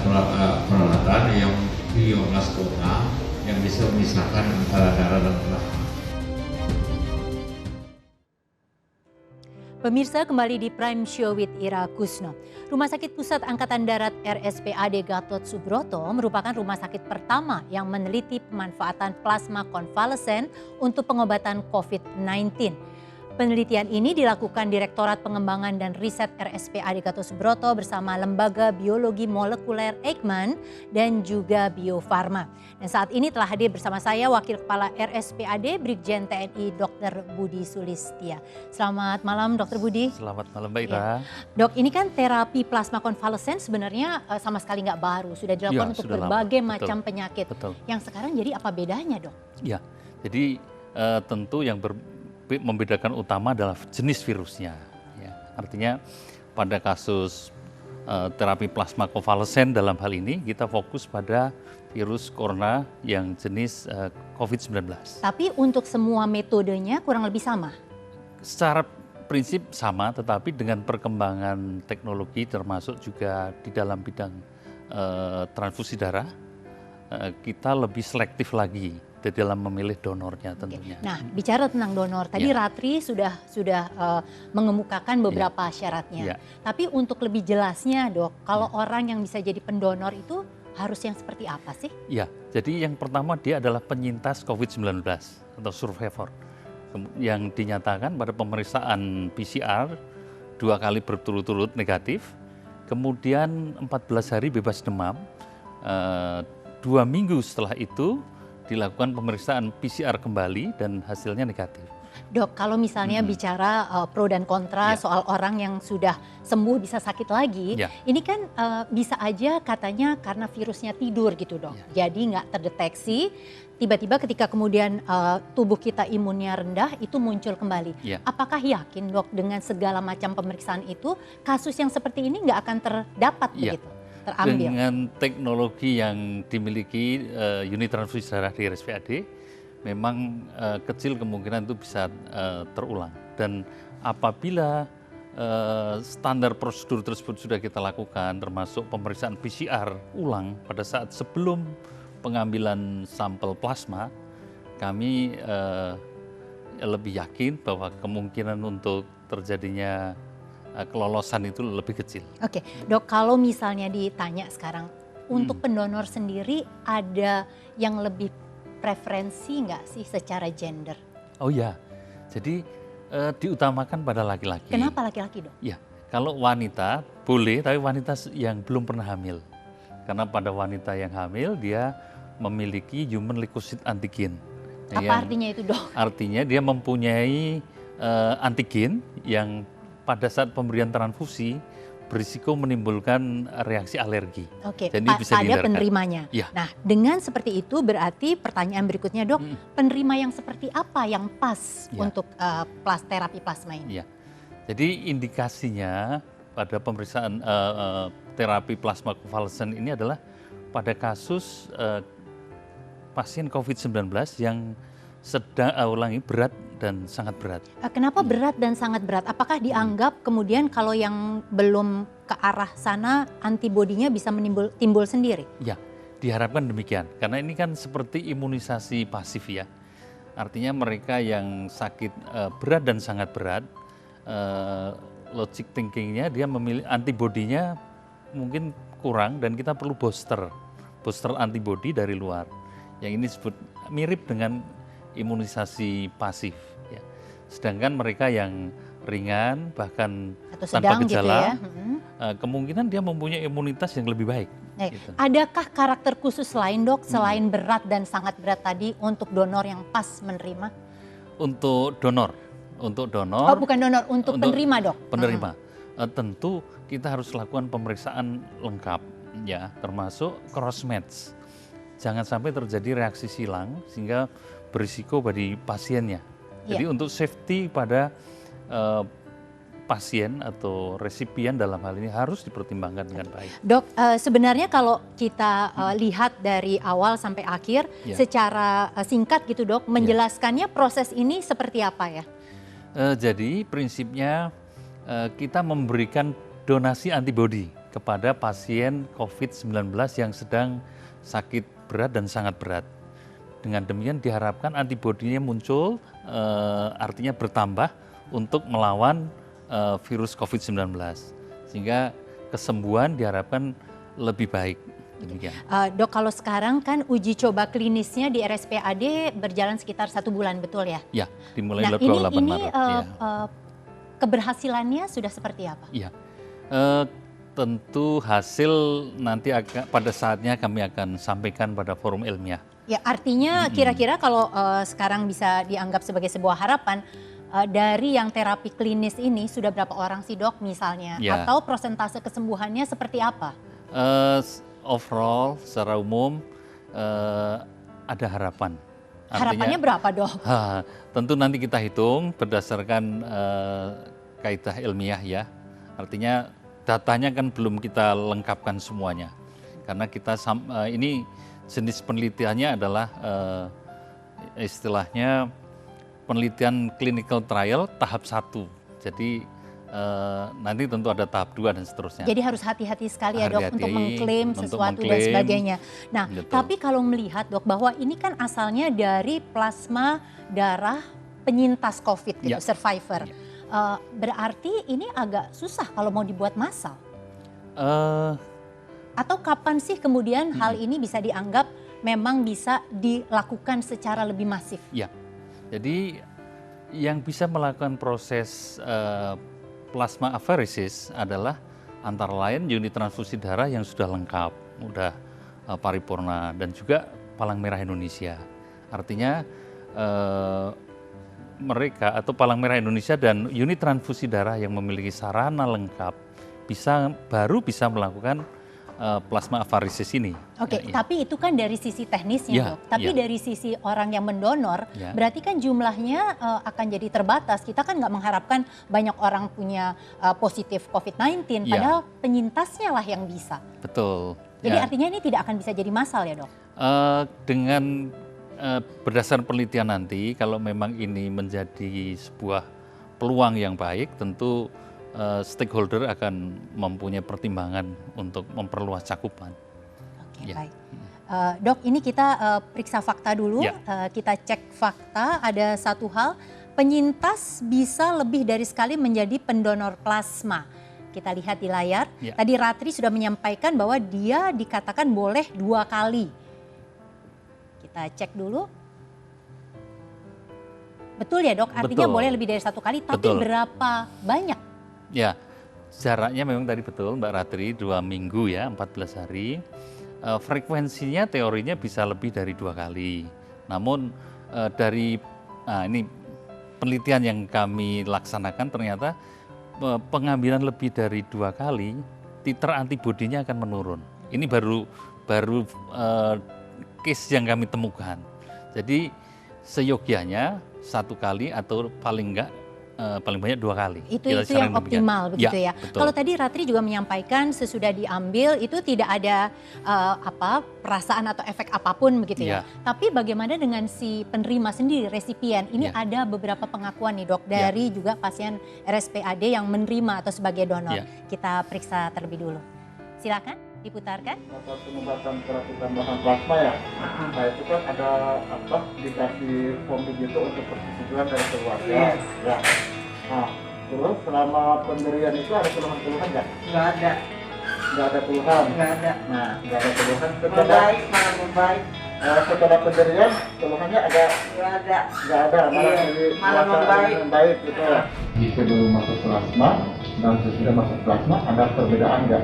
peralatan yang bioplasma yang bisa memisahkan antara darah dan plasma. Pemirsa, kembali di Prime Show with Ira Kusno. Rumah Sakit Pusat Angkatan Darat RSPAD Gatot Subroto merupakan rumah sakit pertama yang meneliti pemanfaatan plasma konvalesen untuk pengobatan COVID-19. Penelitian ini dilakukan Direktorat Pengembangan dan Riset RSPAD Gatot Subroto bersama Lembaga Biologi Molekuler Eijkman dan juga Bio Farma. Dan saat ini telah hadir bersama saya Wakil Kepala RSPAD Brigjen TNI Dr. Budi Sulistia. Selamat malam Dr. Budi. Selamat malam Mbak Ira. Ya. Dok, ini kan terapi plasma konvalesen sebenarnya sama sekali nggak baru. Sudah dilakukan untuk berbagai macam penyakit. Betul. Yang sekarang jadi apa bedanya dok? Ya, jadi tentu yang membedakan utama adalah jenis virusnya. Ya, artinya pada kasus terapi plasma konvalesen dalam hal ini kita fokus pada virus corona yang jenis COVID-19. Tapi untuk semua metodenya kurang lebih sama? Secara prinsip sama, tetapi dengan perkembangan teknologi termasuk juga di dalam bidang transfusi darah, kita lebih selektif lagi di dalam memilih donornya tentunya. Nah, bicara tentang donor, tadi Ratri sudah mengemukakan beberapa syaratnya. Tapi untuk lebih jelasnya dok, kalau orang yang bisa jadi pendonor itu harus yang seperti apa sih? Ya, jadi yang pertama dia adalah penyintas COVID-19 atau survivor yang dinyatakan pada pemeriksaan PCR 2 kali berturut-turut negatif, kemudian 14 hari bebas demam, 2 minggu setelah itu dilakukan pemeriksaan PCR kembali dan hasilnya negatif. Dok, kalau misalnya bicara pro dan kontra soal orang yang sudah sembuh bisa sakit lagi, ini kan bisa aja katanya karena virusnya tidur gitu dok. Jadi nggak terdeteksi, tiba-tiba ketika kemudian tubuh kita imunnya rendah itu muncul kembali. Apakah yakin dok dengan segala macam pemeriksaan itu kasus yang seperti ini nggak akan terdapat begitu? Terambil. Dengan teknologi yang dimiliki unit transfusi darah di RSPAD, memang kecil kemungkinan itu bisa terulang. Dan apabila standar prosedur tersebut sudah kita lakukan, termasuk pemeriksaan PCR ulang pada saat sebelum pengambilan sampel plasma, kami lebih yakin bahwa kemungkinan untuk terjadinya kelolosan itu lebih kecil. Oke, dok, kalau misalnya ditanya sekarang, untuk pendonor sendiri ada yang lebih preferensi nggak sih secara gender? Oh ya, jadi diutamakan pada laki-laki. Kenapa laki-laki dok? Ya, kalau wanita boleh, tapi wanita yang belum pernah hamil. Karena pada wanita yang hamil dia memiliki human leukocyte antigen. Apa artinya itu dok? Artinya dia mempunyai antigen yang pada saat pemberian transfusi berisiko menimbulkan reaksi alergi. Oke, jadi bisa ada penerimanya. Nah, dengan seperti itu berarti pertanyaan berikutnya dok, penerima yang seperti apa yang pas untuk terapi plasma ini? Jadi indikasinya pada pemeriksaan terapi plasma konvalesen ini adalah pada kasus pasien COVID-19 yang sedang berat dan sangat berat. Kenapa berat dan sangat berat? Apakah dianggap kemudian kalau yang belum ke arah sana antibodinya bisa timbul sendiri? Ya, diharapkan demikian. Karena ini kan seperti imunisasi pasif ya. Artinya mereka yang sakit berat dan sangat berat, logic thinkingnya dia memilih antibodinya mungkin kurang dan kita perlu booster antibodi dari luar. Yang ini disebut mirip dengan imunisasi pasif. Ya. Sedangkan mereka yang ringan bahkan tanpa gejala, gitu ya? Kemungkinan dia mempunyai imunitas yang lebih baik. Gitu. Adakah karakter khusus lain dok selain berat dan sangat berat tadi untuk donor yang pas menerima? Untuk donor. Oh bukan donor, untuk penerima dok? Penerima. Tentu kita harus lakukan pemeriksaan lengkap, ya, termasuk cross match. Jangan sampai terjadi reaksi silang sehingga berisiko bagi pasiennya. Jadi untuk safety pada pasien atau resipien dalam hal ini harus dipertimbangkan dengan baik. Dok, sebenarnya kalau kita lihat dari awal sampai akhir secara singkat gitu dok, menjelaskannya proses ini seperti apa ya? Jadi prinsipnya kita memberikan donasi antibodi kepada pasien COVID-19 yang sedang sakit berat dan sangat berat. Dengan demikian diharapkan antibodinya muncul, artinya bertambah untuk melawan virus COVID-19. Sehingga kesembuhan diharapkan lebih baik. Demikian. Dok, kalau sekarang kan uji coba klinisnya di RSPAD berjalan sekitar 1 bulan, betul ya? Ya, dimulai Nah, 28 ini Maret. keberhasilannya sudah seperti apa? Iya. Tentu hasil nanti pada saatnya kami akan sampaikan pada forum ilmiah. Ya, artinya kira-kira kalau sekarang bisa dianggap sebagai sebuah harapan, dari yang terapi klinis ini sudah berapa orang sih dok misalnya? Ya. Atau persentase kesembuhannya seperti apa? Overall secara umum ada harapan. Harapannya berapa dok? Tentu nanti kita hitung berdasarkan kaidah ilmiah ya. Artinya datanya kan belum kita lengkapkan semuanya. Karena kita ini jenis penelitiannya adalah istilahnya penelitian clinical trial tahap 1. Jadi nanti tentu ada tahap 2 dan seterusnya. Jadi harus hati-hati sekali ya dok untuk mengklaim sesuatu dan mengklaim, sebagainya. Nah, betul. tapi kalau melihat dok bahwa ini kan asalnya dari plasma darah penyintas COVID gitu, Ya. survivor. Ya. Berarti ini agak susah kalau mau dibuat massal. Atau kapan sih kemudian hal ini bisa dianggap memang bisa dilakukan secara lebih masif? Ya, jadi yang bisa melakukan proses plasma aferesis adalah antara lain unit transfusi darah yang sudah lengkap, sudah paripurna, dan juga Palang Merah Indonesia. Artinya mereka atau Palang Merah Indonesia dan unit transfusi darah yang memiliki sarana lengkap baru bisa melakukan plasma aferesis ini. Oke, Ya. tapi itu kan dari sisi teknisnya Ya, dok. Tapi ya. dari sisi orang yang mendonor, Ya. berarti kan jumlahnya akan jadi terbatas. Kita kan nggak mengharapkan banyak orang punya positif COVID-19, Ya. padahal penyintasnya lah yang bisa. Betul. Jadi Ya. artinya ini tidak akan bisa jadi massal ya dok? Dengan berdasarkan penelitian nanti, kalau memang ini menjadi sebuah peluang yang baik, tentu stakeholder akan mempunyai pertimbangan untuk memperluas cakupan. Oke, Ya. baik. Dok, ini kita periksa fakta dulu. Ya. Kita cek fakta, ada satu hal, penyintas bisa lebih dari sekali menjadi pendonor plasma. Kita lihat di layar, Ya. tadi Ratri sudah menyampaikan bahwa dia dikatakan boleh 2 kali. Kita cek dulu. Betul ya dok, artinya Betul. boleh lebih dari 1 kali, tapi Betul. berapa banyak? Ya, jaraknya memang tadi betul Mbak Ratri, 2 minggu ya, 14 hari. Frekuensinya teorinya bisa lebih dari 2 kali. Namun ini penelitian yang kami laksanakan ternyata pengambilan lebih dari 2 kali, titer antibodinya akan menurun. Ini baru case yang kami temukan. Jadi seyogianya 1 kali atau paling banyak 2 kali. Itu Kita yang saran demikian. optimal begitu ya. Betul. Kalau tadi Ratri juga menyampaikan sesudah diambil itu tidak ada perasaan atau efek apapun begitu ya. Ya. Tapi bagaimana dengan si penerima sendiri, resipien? Ini Ya. ada beberapa pengakuan nih dok dari juga pasien RSPAD yang menerima atau sebagai donor. Ya. Kita periksa terlebih dulu. Silakan diputarkan. Atas pengobatan terapi tambahan plasma ya. Nah itu kan ada dikasih form begitu untuk persetujuan dari keluarga. Ya. Nah terus selama pemberian itu ada keluhan-keluhan nggak? Nggak ada, Nggak ada keluhan. nggak ada. Nah nggak ada keluhan. Membaik, malah membaik. Setelah pemberian keluhannya Nggak ada. nggak ada. Malah Iya, jadi malah membaik. membaik gitu ya. Di sebelum masuk plasma dan sesudah masuk plasma ada perbedaan nggak?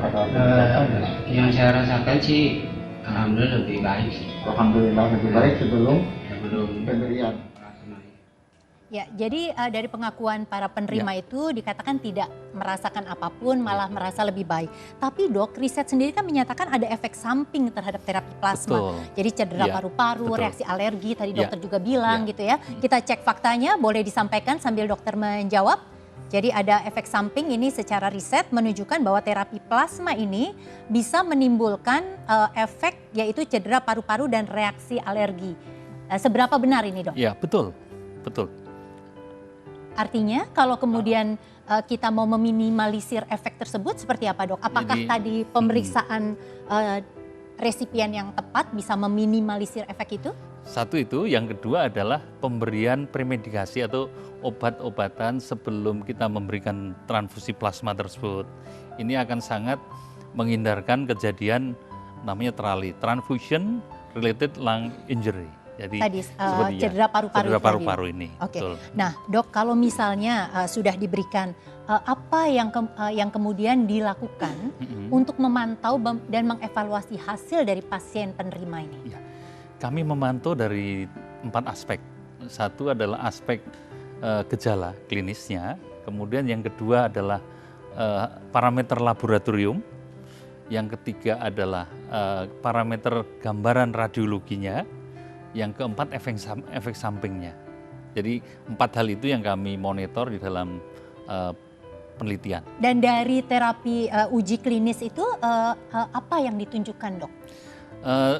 Yang saya rasakan sih alhamdulillah lebih baik sih Alhamdulillah lebih baik sebelum sebelum pemberian. Ya, jadi dari pengakuan para penerima itu dikatakan tidak merasakan apapun, malah merasa lebih baik. Tapi dok, riset sendiri kan menyatakan ada efek samping terhadap terapi plasma. Betul. Jadi cedera Ya, paru-paru, betul. reaksi alergi, tadi Ya. dokter juga bilang Ya. gitu ya. Kita cek faktanya, boleh disampaikan sambil dokter menjawab. Jadi ada efek samping ini secara riset menunjukkan bahwa terapi plasma ini bisa menimbulkan efek yaitu cedera paru-paru dan reaksi alergi. Seberapa benar ini dok? Ya, betul. Artinya kalau kemudian kita mau meminimalisir efek tersebut seperti apa, Dok? Apakah Jadi, tadi pemeriksaan resipien yang tepat bisa meminimalisir efek itu? Satu itu, yang kedua adalah pemberian premedikasi atau obat-obatan sebelum kita memberikan transfusi plasma tersebut. Ini akan sangat menghindarkan kejadian namanya TRALI, Transfusion Related Lung Injury. Jadi Tadi seperti cedera paru-paru. cedera paru-paru ini. Oke. Betul. Nah, Dok, kalau misalnya sudah diberikan, apa yang kemudian dilakukan untuk memantau dan mengevaluasi hasil dari pasien penerima ini? Ya, kami memantau dari 4 aspek. Satu adalah aspek gejala klinisnya, kemudian yang kedua adalah parameter laboratorium, yang ketiga adalah parameter gambaran radiologinya, yang keempat efek sampingnya. Jadi 4 hal itu yang kami monitor di dalam penelitian. Dan dari terapi uji klinis itu apa yang ditunjukkan, Dok?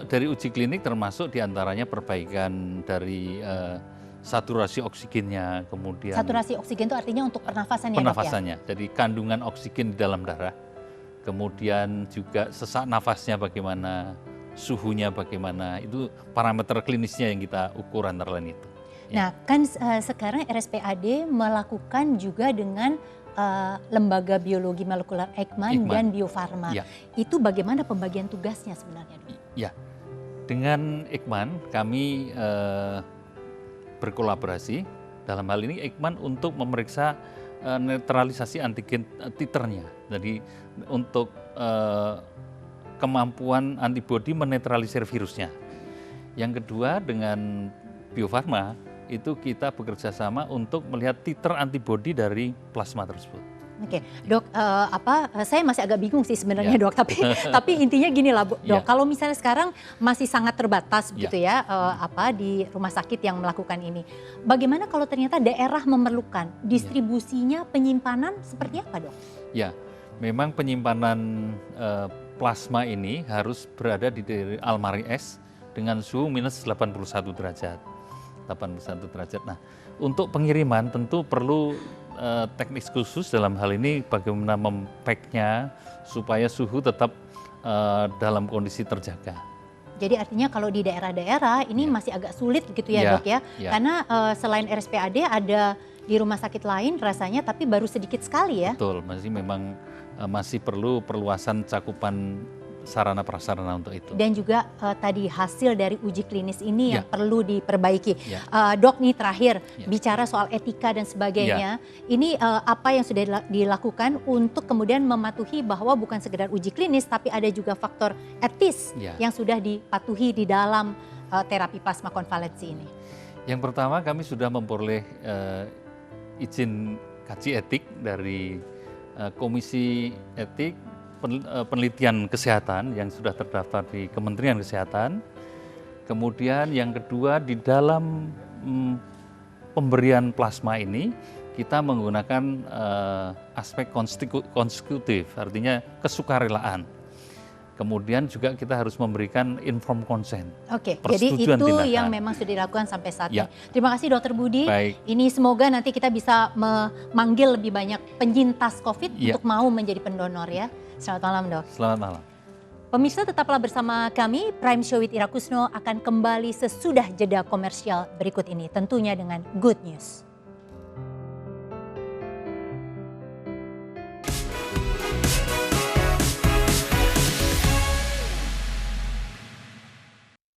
Dari uji klinik termasuk diantaranya perbaikan dari saturasi oksigennya, kemudian Saturasi oksigen itu artinya untuk pernafasan ya, Dok, ya? pernafasannya, jadi kandungan oksigen di dalam darah, kemudian juga sesak nafasnya bagaimana, suhunya bagaimana, itu parameter klinisnya yang kita ukur antara lain itu. Nah, kan sekarang RSPAD melakukan juga dengan Lembaga Biologi Molekuler Eijkman dan Bio Farma. Ya. Itu bagaimana pembagian tugasnya sebenarnya, Dok? Ya, dengan Eijkman kami berkolaborasi, dalam hal ini Eijkman untuk memeriksa netralisasi antigen titernya. Jadi untuk kemampuan antibodi menetralisir virusnya. Yang kedua dengan Bio Farma itu kita bekerja sama untuk melihat titer antibodi dari plasma tersebut. Oke, Dok, saya masih agak bingung sih sebenarnya, Ya. Dok. Tapi intinya gini lah, Dok. Ya. Kalau misalnya sekarang masih sangat terbatas, Ya. begitu ya, di rumah sakit yang melakukan ini. Bagaimana kalau ternyata daerah memerlukan distribusinya, penyimpanan seperti apa, Dok? Ya, memang penyimpanan plasma ini harus berada di almari es dengan suhu minus 81 derajat. 81 derajat. Nah, untuk pengiriman tentu perlu teknik khusus dalam hal ini bagaimana mempacknya supaya suhu tetap dalam kondisi terjaga. Jadi artinya kalau di daerah-daerah ini masih agak sulit gitu ya, Dok ya? Karena selain RSPAD ada di rumah sakit lain rasanya, tapi baru sedikit sekali ya? Betul, masih perlu perluasan cakupan sarana prasarana untuk itu. Dan juga tadi hasil dari uji klinis ini yang perlu diperbaiki. Ya. Dok, nih terakhir bicara soal etika dan sebagainya. Ini apa yang sudah dilakukan untuk kemudian mematuhi bahwa bukan sekedar uji klinis tapi ada juga faktor etis yang sudah dipatuhi di dalam terapi plasma konvalensi ini. Yang pertama, kami sudah memperoleh izin kaji etik dari Komisi Etik Penelitian Kesehatan yang sudah terdaftar di Kementerian Kesehatan. Kemudian yang kedua, di dalam pemberian plasma ini kita menggunakan aspek konsekutif, artinya kesukarelaan. Kemudian juga kita harus memberikan informed consent. Oke, jadi itu tindakan yang memang sudah dilakukan sampai saat ini. Ya. Terima kasih Dokter Budi. Baik. Ini semoga nanti kita bisa memanggil lebih banyak penyintas COVID untuk mau menjadi pendonor ya. Selamat malam, Dok. Selamat malam. Pemirsa, tetaplah bersama kami. Prime Show with Ira Kusno akan kembali sesudah jeda komersial berikut ini. Tentunya dengan good news.